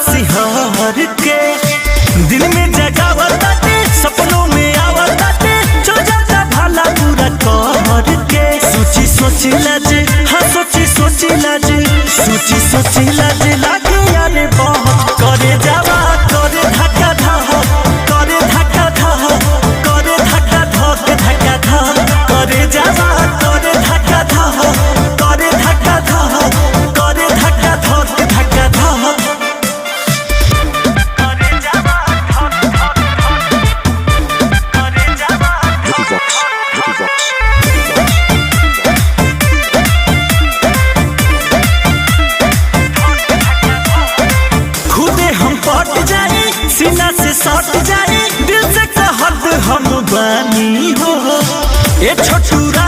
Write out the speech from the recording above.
सिहर के दिल में जगावताते सपनों में आवताते चल जाता भला पूरा कहर के सोची सोची लाज हाँ सोची सोची लाज सोची सोची लाज लागे यारे बहुत करे जावा करे धक्का धह करे धक्का धह करे धक्का धक धक्का धह करे जावा करे धक्का धह करे धक्का धह करे धक्का धक धक्का धह सीना से सट जाए दिल से कहत हम बानी हो ये छोटूरा